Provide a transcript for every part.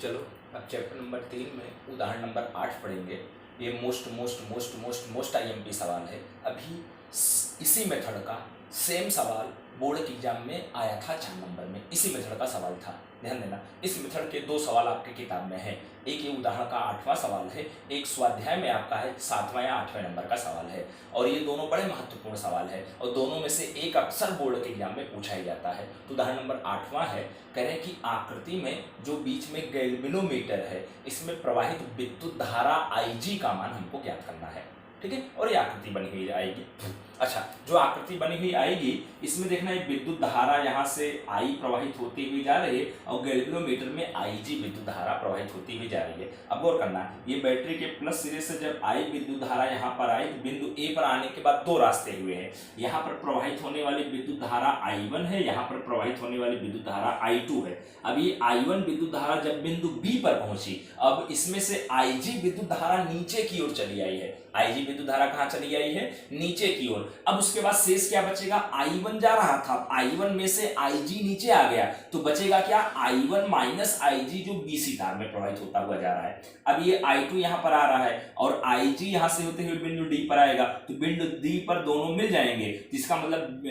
चलो अब chapter number 3 में उदाहरण नंबर 8 पढ़ेंगे। ये मोस्ट आईएमपी सवाल है। अभी इसी मेथड का सेम सवाल बोर्ड के एग्जाम में आया था 4 नंबर में, इसी मेथड का सवाल था। ध्यान देना, इस मेथड के 2 सवाल आपके किताब में हैं। एक ये उदाहरण का 8वां सवाल है, एक स्वाध्याय में आपका है 7वां या 8वें नंबर का सवाल है। और ये दोनों बड़े महत्वपूर्ण सवाल है और दोनों में से एक अक्सर बोर्ड के एग्जाम में पूछा ही जाता है। तो उदाहरण नंबर 8वां है, कह रहे हैं कि आकृति में जो बीच में गैल्वेनोमीटर है, इसमें प्रवाहित विद्युत धारा IG का मान हमको ज्ञात करना है। ठीक है, और ये आकृति बनी हुई आएगी। अच्छा, जो आकृति बनी हुई आएगी इसमें देखना एक विद्युत धारा यहाँ से I प्रवाहित होती हुई जा रही है और गैल्वेनोमीटर में IG विद्युत धारा प्रवाहित होती हुई जा रही है। अब गौर करना, ये बैटरी के प्लस सिरे से जब I विद्युत धारा यहाँ पर आई तो बिंदु A पर आने के बाद 2 रास्ते हुए हैं। यहाँ पर प्रवाहित होने वाली विद्युत धारा I1 है, यहाँ पर प्रवाहित होने वाली विद्युत धारा I2 है। अब ये I1 विद्युत धारा जब बिंदु B पर पहुंची, अब इसमें से IG विद्युत धारा नीचे की ओर चली आई है। IG विद्युत धारा कहाँ चली आई है? नीचे की ओर। अब उसके बाद शेष क्या बचेगा? I1 जा रहा था, I1 में से IG नीचे आ गया तो बचेगा क्या? I1 माइनस IG जो BC तार में प्रवाहित होता हुआ जा रहा है। अब ये I2 यहाँ पर आ रहा है और IG यहाँ से होते हुए बिंदु D पर आएगा तो बिंदु D पर दोनों मिल जाएंगे, जिसका मतलब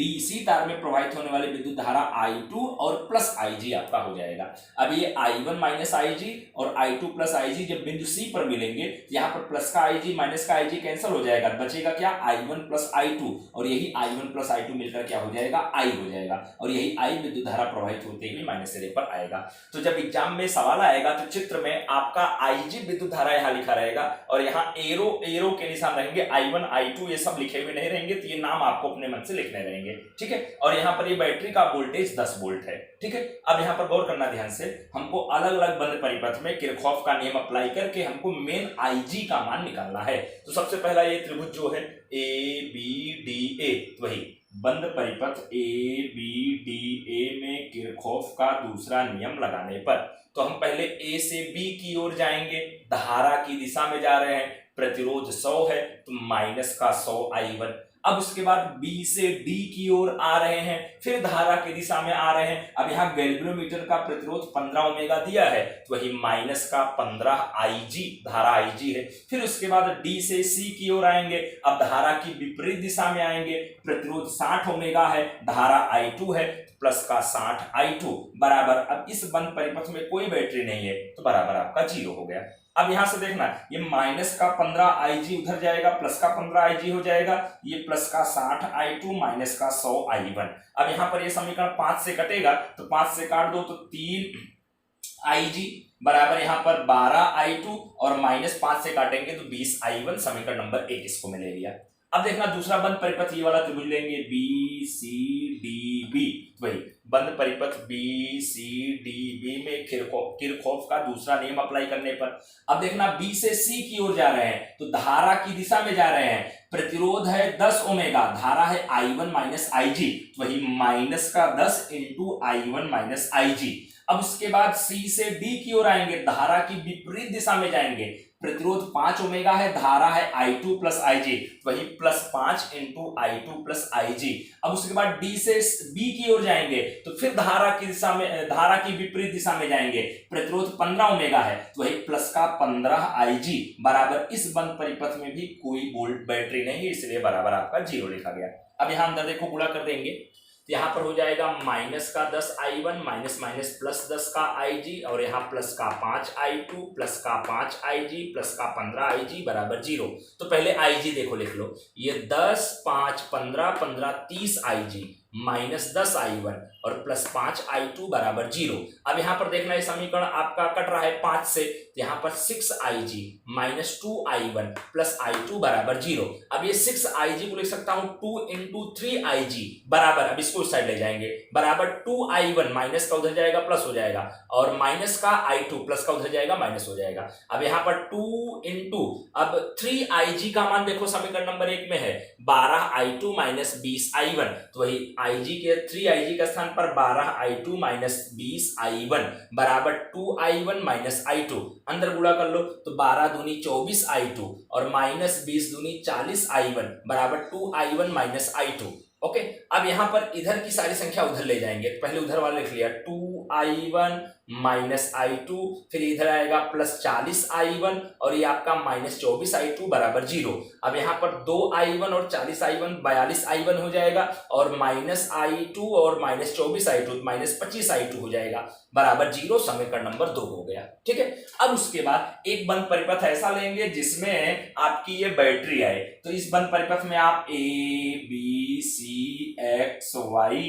DC तार में प्रवाहित होने वाली विद्युत धारा I2 और प्लस IG आपका हो जाएगा। अब ये I1 माइनस IG और I2 प्लस IG जब बिंदु C पर मिलेंगे, यहाँ पर प्लस का IG माइनस का IG कैंसिल हो जाएगा, बचेगा क्या? I1 प्लस I2 और यही I1 प्लस I2 मिलकर क्या हो जाएगा? I हो जाएगा और यही I विद्युत धारा प्रवाहित होते हुए माइनस सिरे पर आएगा। तो जब एग्जाम में सवाल आएगा तो चित्र में आपका IG विद्युत धारा यहाँ लिखा रहेगा और यहाँ एरो के निशान रहेंगे। I1 I2 ये सब लिखे हुए नहीं रहेंगे, तो ये नाम आपको अपने मन से लिखने रहेंगे। ठीक है, और यहाँ पर ये बैटरी का वोल्टेज 10 वोल्ट है। ठीक है, अब यहाँ पर गौर करना ध्यान से, हमको अलग अलग बंद परिपथ में किरचॉफ का नियम अप्लाई करके हमको मेन IG का मान निकालना है। तो सबसे पहला ये त्रिभुज जो है ABDA, वही बंद परिपथ ABDA में किरचॉफ का दूसरा नियम लगाने पर तो हम पहले A से B की ओर जाएंगे, धारा की दिशा में जा रहे हैं, प्रतिरोध 100 है तो माइनस का 100 I1। अब उसके बाद B से D की ओर आ रहे हैं, फिर धारा की दिशा में आ रहे हैं। अब यहाँ गैल्वेनोमीटर का प्रतिरोध 15 ओमेगा दिया है तो वही माइनस का 15 IG, धारा IG है। फिर उसके बाद D से C की ओर आएंगे, अब धारा की विपरीत दिशा में आएंगे, प्रतिरोध 60 ओमेगा है, धारा I2 है, प्लस का 60 I2 बराबर, अब इस बंद परिपथ में कोई बैटरी नहीं है तो बराबर आपका 0 हो गया। अब यहां से देखना, ये माइनस का 15 IG उधर जाएगा, प्लस का 15 IG हो जाएगा, ये प्लस का 60 I2 माइनस का 100 I1। अब यहां पर ये समीकरण 5 से कटेगा तो 5 से काट दो तो 3 IG बराबर यहाँ पर 12 I2 और माइनस 5 से काटेंगे तो 20 I1, समीकरण नंबर 1 इसको मिले लिया। अब देखना दूसरा बंद परिपथ ये वाला त्रिभुज लेंगे BCDB, वही बंद परिपथ BCDB में किरचॉफ का दूसरा नियम अप्लाई करने पर अब देखना B से C की ओर जा रहे हैं तो धारा की दिशा में जा रहे हैं, प्रतिरोध है 10 ओमेगा, धारा है I1 माइनस IG, वही माइनस का 10 इंटू I1 माइनस IG। अब उसके बाद C से D की ओर आएंगे, धारा की विपरीत दिशा में जाएंगे, प्रतिरोध 5 ओमेगा है, धारा है I2 प्लस IG, वही plus 5 into I2 plus IG। अब उसके बाद D से B की ओर जाएंगे तो फिर धारा की दिशा में, धारा की विपरीत दिशा में जाएंगे, प्रतिरोध 15 ओमेगा है तो वही प्लस का 15 IG बराबर, इस बंद परिपथ में भी कोई वोल्ट बैटरी नहीं है इसलिए बराबर आपका 0 लिखा गया। अब यहाँ अंदर देखो गुणा कर देंगे तो यहाँ पर हो जाएगा माइनस का 10 I1 माइनस माइनस प्लस 10 का IG और यहाँ प्लस का 5 I2 प्लस का 5 IG प्लस का 15 IG बराबर 0। तो पहले IG देखो लिख लो, ये 10 5 15 15 30 IG माइनस 10 I1 और प्लस 5 I2 बराबर 0। अब यहाँ पर देखना ये समीकरण आपका कट रहा है 5 से, यहाँ पर 6 IG minus 2 I1 plus I2 बराबर 0। अब ये 6 IG को लिख सकता हूँ 2 इंटू 3 IG बराबर, अब इसको उस साइड ले जाएंगे, बराबर 2 I1 माइनस का उधर जाएगा प्लस हो जाएगा और माइनस का I2 प्लस का उधर जाएगा माइनस हो जाएगा। अब यहाँ पर 2 इंटू अब 3 IG का मान देखो समीकरण नंबर 1 में है 12 I2 माइनस 20 I1, तो वही IG के 3 IG का स्थान पर 12 I2 माइनस 20 I1 बराबर 2 I1 माइनस I2, अंदर गुणा कर लो तो 12 दूनी 24 I2 और माइनस 20 दूनी 40 I1 बराबर 2 I1 माइनस I2। ओके, अब यहाँ पर इधर की सारी संख्या उधर ले जाएंगे, पहले उधर वाला लिख लिया 2 2i1 माइनस i2, फिर इधर आएगा प्लस 40i1 और ये आपका माइनस 24i2 बराबर 0। अब यहाँ पर 2i1 और 40i1 42i1 हो जाएगा और माइनस i2 और माइनस 24i2 माइनस 25i2 हो जाएगा बराबर 0। समीकरण नंबर 2 हो गया। ठीक है, अब उसके बाद एक बंद परिपथ ऐसा लेंगे जिसमें आपकी ये बैटरी आए, तो इस बंद परिपथ में आप a b c x y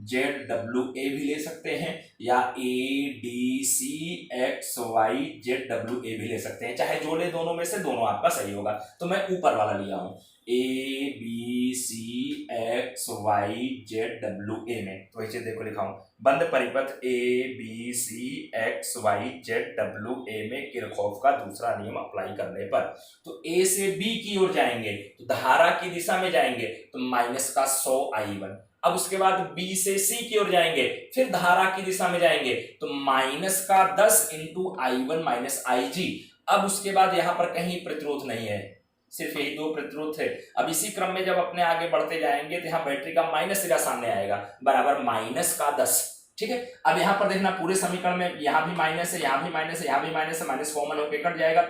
Z W A भी ले सकते हैं या A D C X Y Z W A भी ले सकते हैं, चाहे जो ले दोनों में से दोनों आपका सही होगा। तो मैं ऊपर वाला लिया हूं A B C X Y Z W A में, तो ऐसे देखो लिखा हूं बंद परिपथ A B C X Y Z W A में किरचॉफ का दूसरा नियम अप्लाई करने पर, तो ए से बी की ओर जाएंगे तो धारा की दिशा में जाएंगे तो माइनस का 100i1। अब उसके बाद बी से सी की ओर जाएंगे, फिर धारा की दिशा में जाएंगे तो माइनस का 10 इंटू i1 माइनस IG। अब उसके बाद यहां पर कहीं प्रतिरोध नहीं है, सिर्फ यही दो प्रतिरोध है। अब इसी क्रम में जब अपने आगे बढ़ते जाएंगे तो यहाँ बैटरी का माइनस सिरा सामने आएगा बराबर माइनस का 10। ठीक है, अब यहाँ पर देखना पूरे समीकरण में यहाँ भी माइनस है, यहाँ भी माइनस है, यहाँ भी माइनस है, माइनस कॉमन होकर कट जाएगा।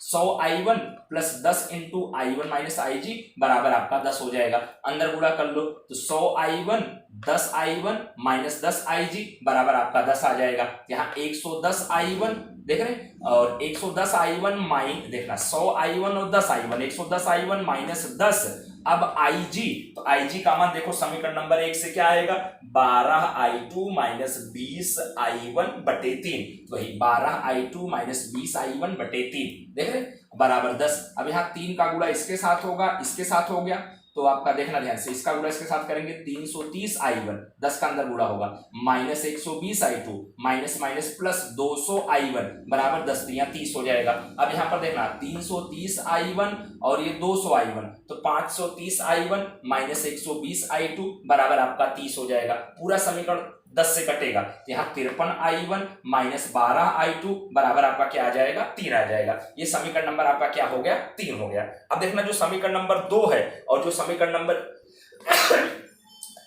100i1 plus 10 into i1 minus IG बराबर आपका 10 हो जाएगा। अंदर गुणा कर लो तो 100i1 10i1 माइनस 10IG बराबर आपका 10 आ जाएगा। यहाँ 110i1 देख रहे हैं और 110i1 माइन देखना 100i1 और 10i1 110i1 माइनस 10। अब IG, तो IG का मान देखो समीकरण नंबर 1 से क्या आएगा 12i2 माइनस 20i1 बटे 3, तो वही 12i2 माइनस 20i1 बटे 3 देख रहे बराबर 10। अब यहाँ 3 का गुणा इसके साथ होगा, इसके साथ हो गया तो आपका देखना ध्यान से, इसका गुणा इसके साथ करेंगे 330i1 10 का अंदर गुणा होगा minus 120i2 minus minus plus 200i1 बराबर 10, तो यहाँ 30 हो जाएगा। अब यहाँ पर देखना 330i1 और ये 200i1 तो 530i1 माइनस 120i2 बराबर आपका 30 हो जाएगा। पूरा समीकरण 10 से कटेगा, यहाँ 53i1 माइनस 12i2 बराबर आपका क्या आ जाएगा 3 आ जाएगा। ये समीकरण नंबर आपका क्या हो गया 3 हो गया। अब देखना जो समीकरण नंबर 2 है और जो समीकरण नंबर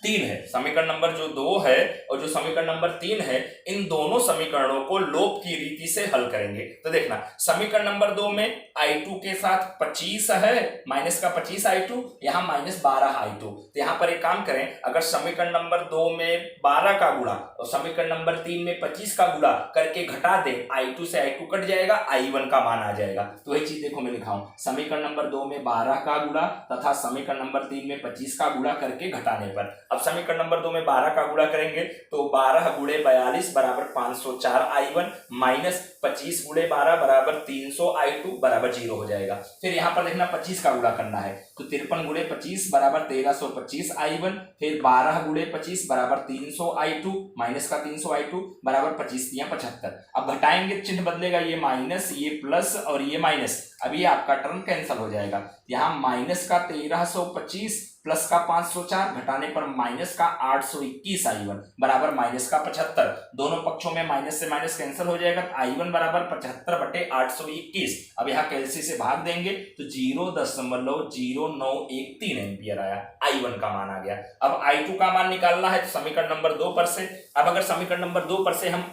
3 है, समीकरण नंबर जो 2 है और जो समीकरण नंबर 3 है, इन दोनों समीकरणों को लोप की रीति से हल करेंगे। तो देखना समीकरण नंबर 2 में i2 के साथ 25 है माइनस का 25i2, यहाँ माइनस 12i2, तो यहाँ पर एक काम करें, अगर समीकरण नंबर 2 में 12 का गुणा और समीकरण नंबर 3 में 25 का गुणा करके घटा दे, i2 से i2 कट जाएगा, i1 का मान आ जाएगा। तो वही चीज देखो मैं लिखा हूं समीकरण नंबर 2 में 12 का गुणा तथा समीकरण नंबर 3 में 25 का गुणा करके घटाने पर। अब समीकरण नंबर 2 में 12 का गुणा करेंगे तो 12 गुणे 42 बराबर 504i1 माइनस 25 गुणे 12 बराबर 300i2 बराबर 0 हो जाएगा। फिर यहाँ पर देखना 25 का गुणा करना है तो 53 गुणे 25 बराबर 1325i1, फिर 12 गुणे 25 बराबर 300i2 माइनस का 300i2 बराबर 25 या 75। अब घटाएंगे चिन्ह बदलेगा, ये माइनस ये प्लस और ये माइनस, अब ये आपका टर्म कैंसिल हो जाएगा। यहाँ माइनस का 1325 प्लस का 504 घटाने पर माइनस का 821i1 बराबर माइनस का 75, दोनों पक्षों में माइनस से माइनस कैंसिल हो जाएगा तो i1 बराबर 75 बटे 821। अब यहाँ कैलसी से भाग देंगे तो 0.0913 एम्पियर आया, i1 का मान आ गया। अब i2 का मान निकालना है तो समीकरण नंबर 2 पर से, अब अगर समीकरण नंबर 2 पर से हम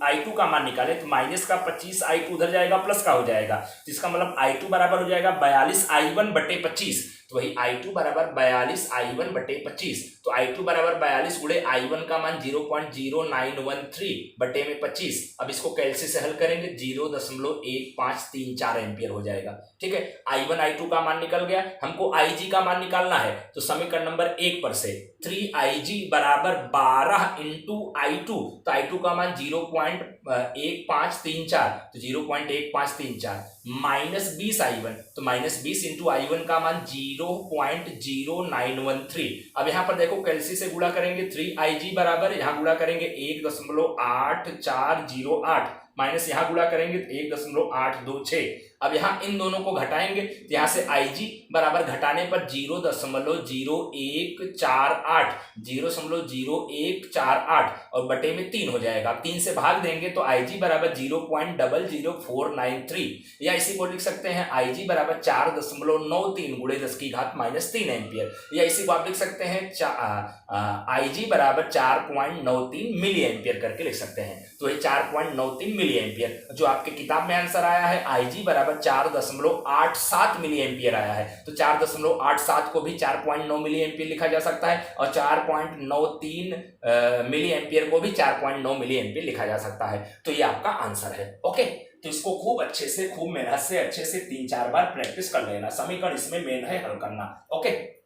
i2 का मान निकाले तो माइनस का 25i2 उधर जाएगा प्लस का हो जाएगा, जिसका मतलब i2 बराबर हो जाएगा 42i1 बटे 25, तो वही i2 बराबर 42i1 बटे 25, तो i2 बराबर 42 गुणे i1 का मान 0.0913 बटे में 25। अब इसको कैलसी से हल करेंगे 0.1534 एम्पियर हो जाएगा। ठीक है, i1 i2 का मान निकल गया, हमको ig का मान निकालना है तो समीकरण नंबर 1 पर से 3ig बराबर 12 इंटू i2, तो i2 का मान 0.1534 तो 0.1534 माइनस 20i1 तो माइनस 20 इंटू i1 का मान 0.0913। अब यहाँ पर देखो कैलसी से गुणा करेंगे 3ig बराबर, यहाँ गुणा करेंगे 1.8408 माइनस यहाँ गुणा करेंगे 1.826, अब यहाँ इन दोनों को घटाएंगे तो यहाँ से IG बराबर घटाने पर 0.0148 0.0148 और बटे में 3 हो जाएगा। 3 से भाग देंगे तो IG बराबर 0.00493 या इसी को लिख सकते हैं IG बराबर 4.93 गुणे 10 की घात -3 एम्पियर, या इसी को आप लिख सकते हैं IG बराबर 4.93 मिली एम्पियर करके लिख सकते हैं। तो ये 4.93 मिली एम्पियर जो आपके किताब में आंसर आया है, IG बराबर 4.87 मिली एम्पियर आया है। तो 4.87 को भी 4.9 मिली एम्पियर लिखा जा सकता है और 4.93 मिली एम्पियर को भी 4.9 मिली एम्पियर लिखा जा सकता है। तो ये आपका आंसर है। ओके, तो इसको खूब अच्छे से, खूब मेहनत से अच्छे से 3-4 बार प्रैक्टिस कर लेना। समीकरण इसमें मेन है हल करना। ओके।